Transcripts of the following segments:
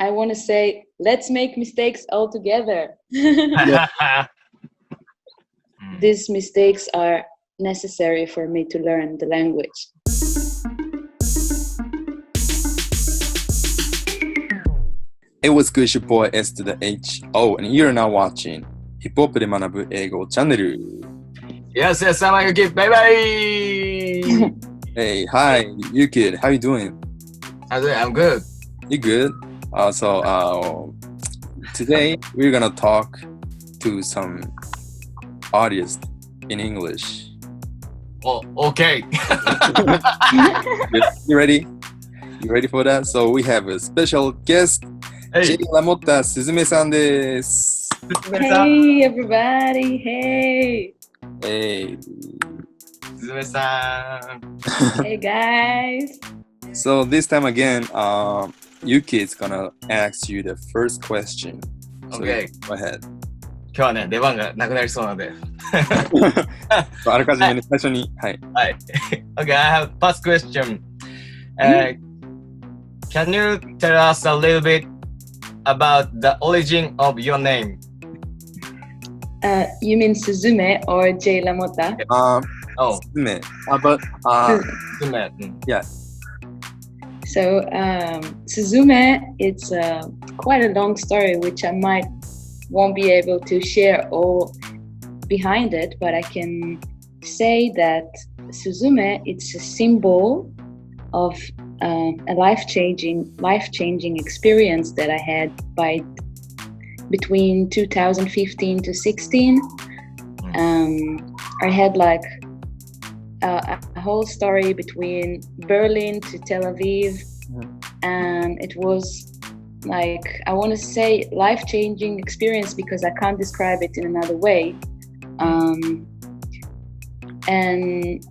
I want to say, let's make mistakes all together. These mistakes are necessary for me to learn the language. It was good, your boy S to the H-O, and you're now watching ヒップホップで学ぶ英語チャンネル。Yes, I'm Yuki. Bye bye. Hey, hi, Yuki. How you doing? I'm good. You good? Today we're gonna talk to some artists in English. Oh, okay. You ready? You ready for that? So we have a special guest, J.Lamotta, Suzume さんです。Hey, everybody. Hey. Hey. Suzume さん。Hey, guys. So this time again, Yuki is gonna ask you the first question. Okay. So go ahead. 今日はね、出番がなくなりそうなので。あらかじめね、最初に。はい。はい。Okay, I have first question. Can you tell us a little bit about the origin of your name? You mean Suzume or J.Lamotta? Suzume. But Suzume. Yeah. So Suzume, it's quite a long story, which I won't be able to share all behind it, but I can say that Suzume, it's a symbol of a life-changing experience that I had between 2015 to 16. I had like a whole story between Berlin to Tel Aviv, and it was like, I want to say life-changing experience because I can't describe it in another way. And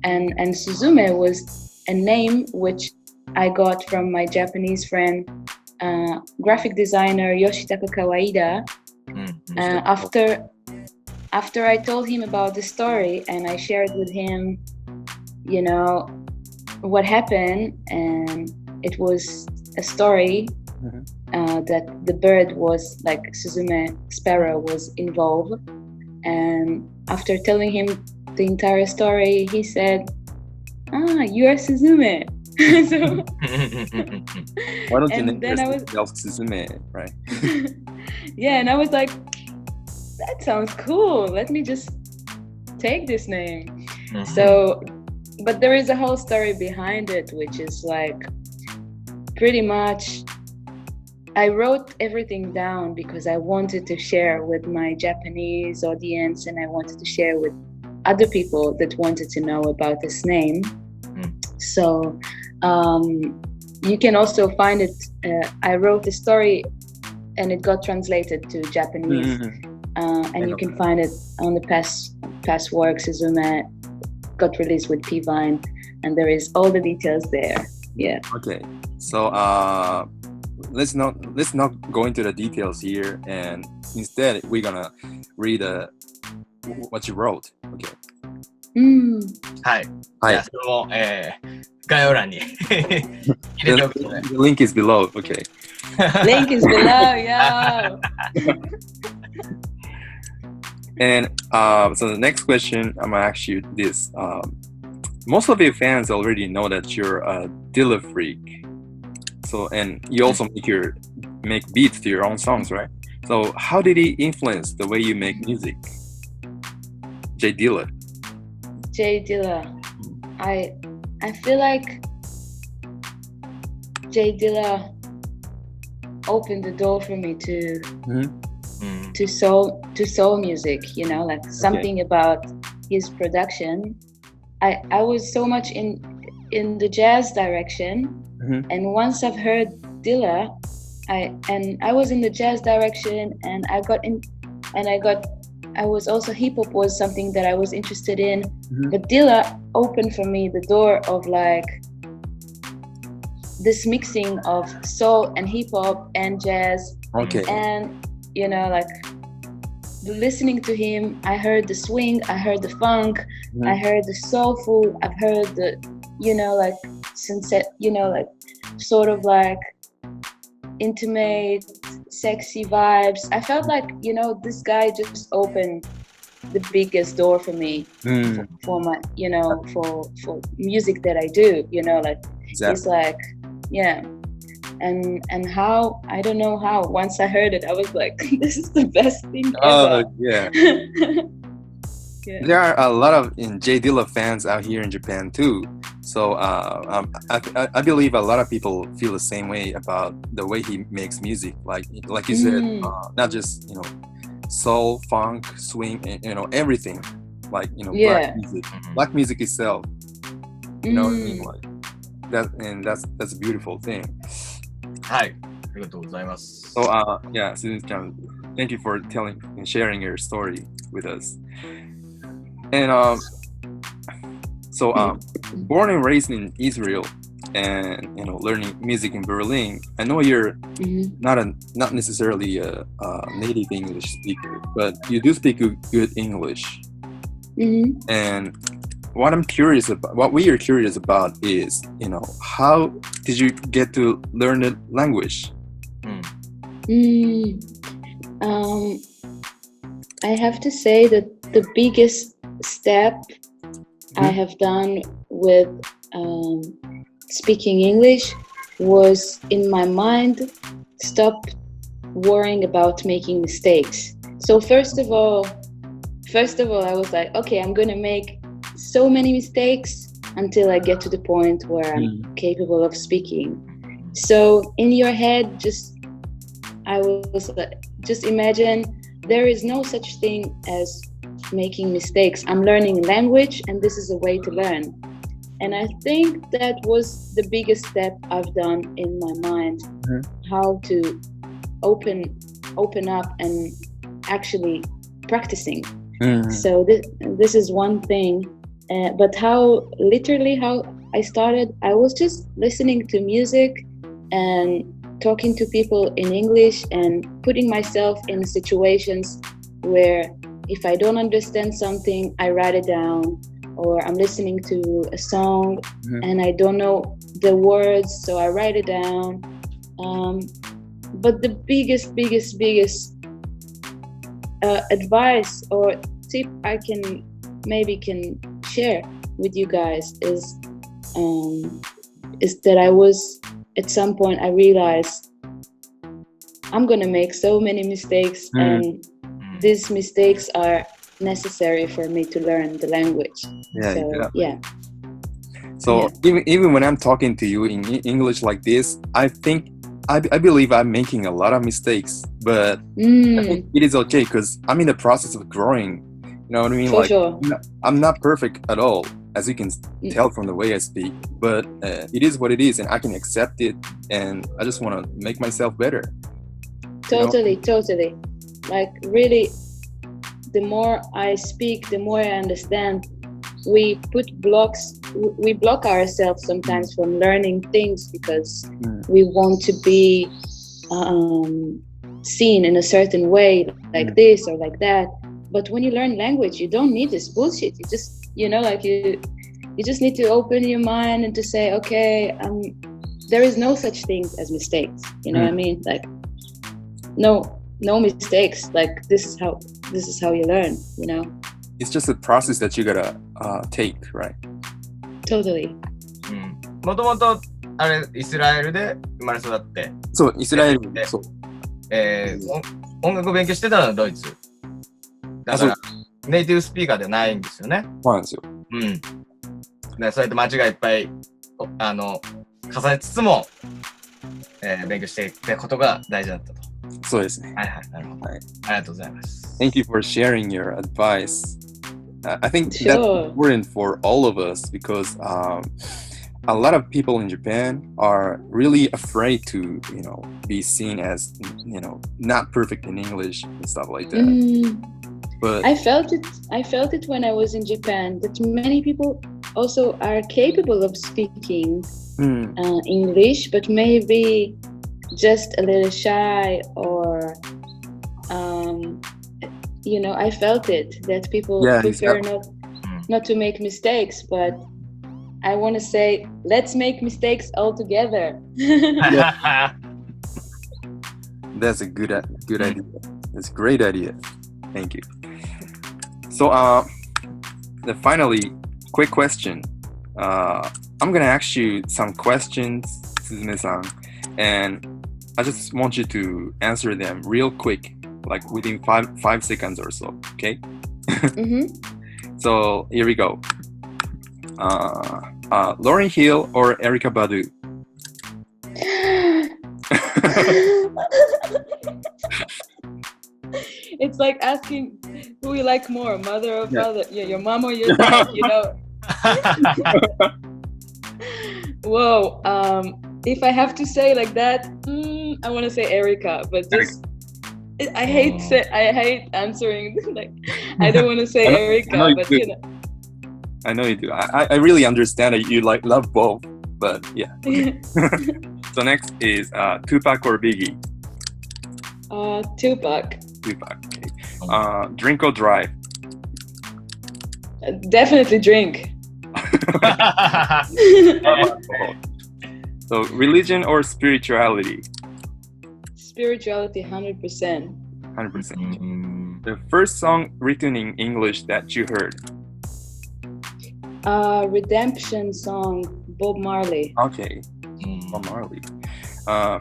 Suzume was a name which I got from my Japanese friend, graphic designer Yoshitaka Kawaida. After I told him about the story and I shared with him, you know, what happened, and it was a story that the bird was like Suzume sparrow was involved. And after telling him the entire story, he said, you are Suzume. So, why don't you name yourself Suzume, right? Yeah, and I was like, that sounds cool. Let me just take this name. So, but there is a whole story behind it, which is like pretty much I wrote everything down because I wanted to share with my Japanese audience, and I wanted to share with other people that wanted to know about this name. So you can also find it. I wrote the story and it got translated to Japanese, and you can find it on the past work. Suzume got released with P-Vine, and there is all the details there. Yeah. Okay. So let's not go into the details here, and instead we're gonna read what you wrote. Okay. はい。はい。じゃあそれも、概要欄に入れておくので。The link is below. Okay. Link is below, yo. And so the next question, I'm gonna ask you this. Most of your fans already know that you're a Dilla freak. So, and you also make beats to your own songs, right? So how did he influence the way you make music? J Dilla. I feel like J Dilla opened the door for me to soul music, you know, like something about his production. I was so much in the jazz direction, and once I've heard Dilla, I was in the jazz direction, and I was also hip hop was something that I was interested in, but Dilla opened for me the door of like this mixing of soul and hip hop and jazz. Okay. And you know, like listening to him, I heard the swing, I heard the funk, I heard the soulful, I've heard the, you know, like sunset, you know, like sort of like intimate, sexy vibes. I felt like, you know, this guy just opened the biggest door for me for my, you know, for music that I do, you know, like it's like, yeah. And how, I don't know how, once I heard it, I was like, this is the best thing ever. Yeah. There are a lot of J Dilla fans out here in Japan too. So I believe a lot of people feel the same way about the way he makes music. Like you said, not just, you know, soul, funk, swing, and, you know, everything. Like, you know, black music itself. You know what I mean? Like that, and that's a beautiful thing. はい、ありがとうございます。So yeah, Suzume-chan, thank you for telling and sharing your story with us. And born and raised in Israel, and you know, learning music in Berlin. I know you're not necessarily a native English speaker, but you do speak good English. And what we are curious about is, you know, how did you get to learn the language? I have to say that the biggest step I have done with speaking English was, in my mind, stop worrying about making mistakes. So first of all, I was like, okay, I'm gonna make so many mistakes until I get to the point where I'm capable of speaking. So in your head, just imagine there is no such thing as making mistakes. I'm learning language, and this is a way to learn. And I think that was the biggest step I've done in my mind, how to open up and actually practicing. So this is one thing. But how I started, I was just listening to music and talking to people in English and putting myself in situations where if I don't understand something, I write it down, or I'm listening to a song and I don't know the words, so I write it down. But the biggest advice or tip I can share with you guys is that I was, at some point I realized I'm gonna make so many mistakes, and these mistakes are necessary for me to learn the language. So even when I'm talking to you in English like this, I believe I'm making a lot of mistakes, but I think it is okay because I'm in the process of growing. You know what I mean? For sure. I'm not perfect at all, as you can tell from the way I speak, but it is what it is, and I can accept it, and I just want to make myself better. Totally. Like, really, the more I speak, the more I understand. We block ourselves sometimes from learning things because we want to be seen in a certain way, like this or like that. But when you learn language, you don't need this bullshit. You just, you know, like you just need to open your mind and to say, okay, there is no such thing as mistakes. You know what I mean? Like, no mistakes. Like, this is how you learn, you know? It's just a process that you gotta take, right? Totally. もともとあれイスラエルで生まれ育って、そう、イスラエルで、そう。音楽を勉強してたのはドイツ。だからネイティブスピーカーではないんですよね。そうなんですよ。でそうやって間違いいっぱい重ねつつも、勉強していくことが大事だったと。そうですね。はい、なるほど。はい、ありがとうございます。Thank you for sharing your advice. I think that's important for all of us because a lot of people in Japan are really afraid to, you know, be seen as, you know, not perfect in English and stuff like that. But I felt it when I was in Japan that many people also are capable of speaking English, but maybe just a little shy or you know, I felt it that people prefer not to make mistakes, but I want to say let's make mistakes all together. That's a good idea. That's a great idea. Thank you. So, finally, quick question. I'm gonna ask you some questions, Suzume-san, and I just want you to answer them real quick, like within five seconds or so. Okay? So here we go. Lauryn Hill or Erykah Badu? It's like asking who you like more, mother or father. Yeah, your mom or your dad, you know. Whoa. If I have to say like that, I want to say Erykah, but just I hate answering. Like I don't want to say Erykah, but you know. I know you do. I really understand that you love both, but yeah. So next is Tupac or Biggie? Tupac. Okay. Drink or drive? Definitely drink. So religion or spirituality? Spirituality, 100%. 100%. The first song written in English that you heard? Redemption song, Bob Marley. Okay, Bob Marley.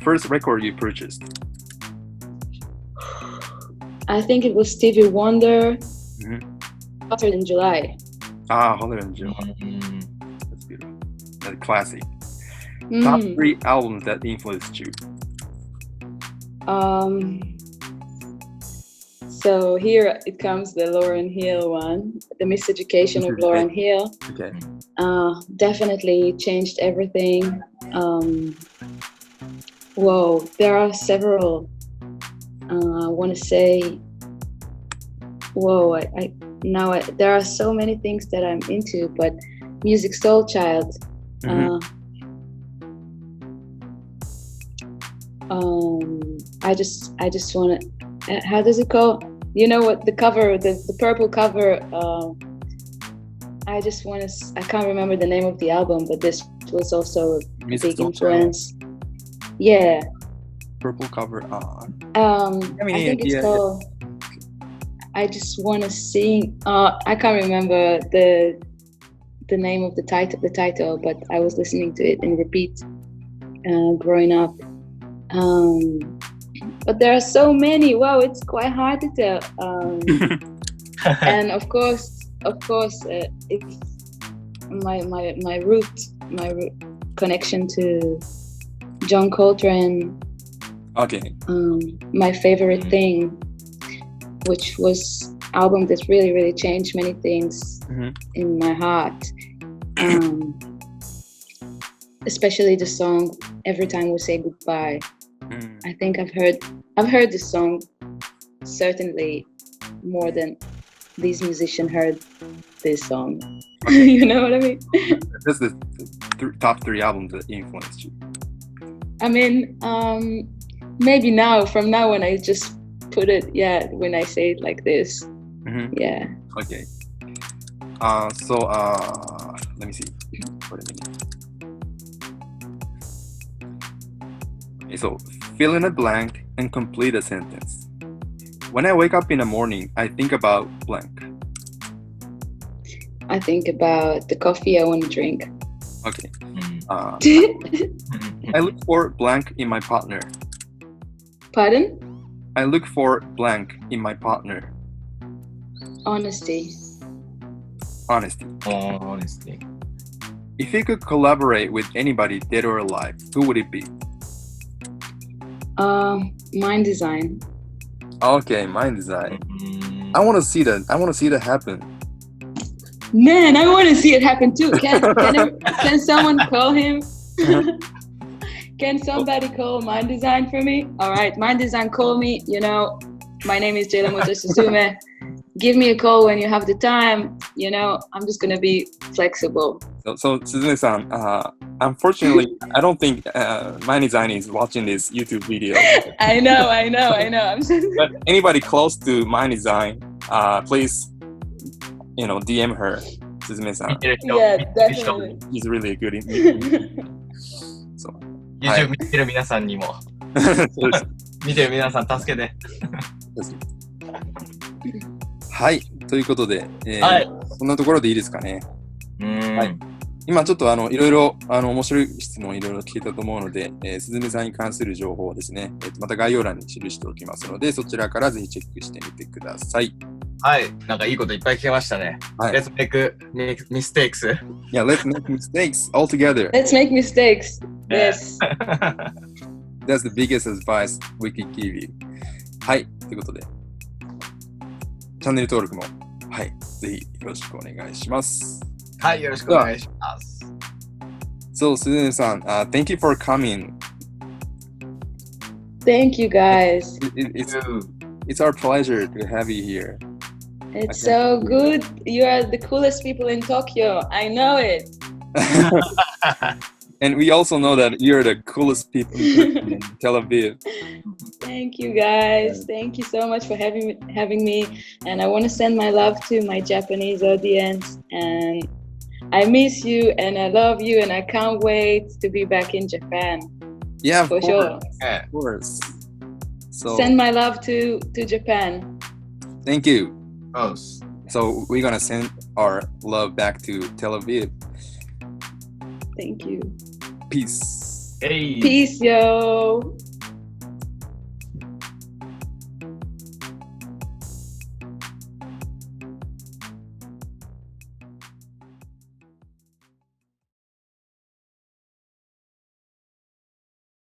First record you purchased? I think it was Stevie Wonder. Hotter in July. Hotter in July. That's beautiful. That's a classic. Top 3 albums that influenced you? So here it comes the Lauryn Hill one, the Miseducation of Lauryn Hill. Okay. Definitely changed everything. Whoa, there are several. I want to say, whoa, there are so many things that I'm into, but Music Soul Child. I just want to, how does it go? You know what, the cover, the purple cover, I can't remember the name of the album, but this was also a big influence. Yeah. Purple cover. I think it's called I Just Wanna Sing. I can't remember the name of the title, but I was listening to it in repeat growing up. But there are so many. Wow, it's quite hard to tell. And of course, it's my root connection to John Coltrane. Okay. My favorite thing, which was album that really, really changed many things in my heart. Especially the song "Every Time We Say Goodbye." I think I've heard this song certainly more than these musicians heard this song. Okay. You know what I mean? That's the top 3 albums that influenced you. I mean, maybe from now on I just put it, when I say it like this. Yeah. Okay. So let me see. Wait a minute. Okay, so fill in a blank and complete a sentence. When I wake up in the morning, I think about blank. I think about the coffee I want to drink. Okay. I look for blank in my partner. Pardon? I look for blank in my partner. Honesty. If you could collaborate with anybody dead or alive, who would it be? Mind design. Okay, mind design. I want to see that happen. Man, I want to see it happen too. Can someone call him? Can somebody call Mind Design for me? All right, Mind Design, call me. You know, my name is J.Lamotta Suzume. Give me a call when you have the time. You know, I'm just gonna be flexible. So Suzume-san, unfortunately, I don't think Mind Design is watching this YouTube video. I know. But anybody close to Mind Design, please, DM her, Suzume-san. Yeah, definitely. He's really a good. So. YouTube 見てる皆さんにも。見てる皆さん助けて。はい、ということで、はい、こんなところでいいですかね。はい、今ちょっといろいろ面白い質問いろいろ聞いたと思うので、すずめさんに関する情報をですね、また概要欄に記しておきますので、そちらからぜひチェックしてみてください。はい、なんかいいこといっぱい聞けましたね。はい、Let's make mistakes. Yeah, let's make mistakes all together. Let's make mistakes. Yes. That's the biggest advice we could give you. はい、ということで、チャンネル登録も、はい、ぜひよろしくお願いします。はい、よろしくお願いします。So, Suzume-san, thank you for coming. Thank you, guys. It's our pleasure to have you here. It's so good. You are the coolest people in Tokyo. I know it. And we also know that you're the coolest people in Tel Aviv. Thank you, guys. Thank you so much for having me. And I want to send my love to my Japanese audience. And I miss you and I love you and I can't wait to be back in Japan. Yeah, for sure. Of course. So send my love to Japan. Thank you. Oh. So we're gonna send our love back to Tel Aviv. Thank you. Peace. Hey. Peace, yo.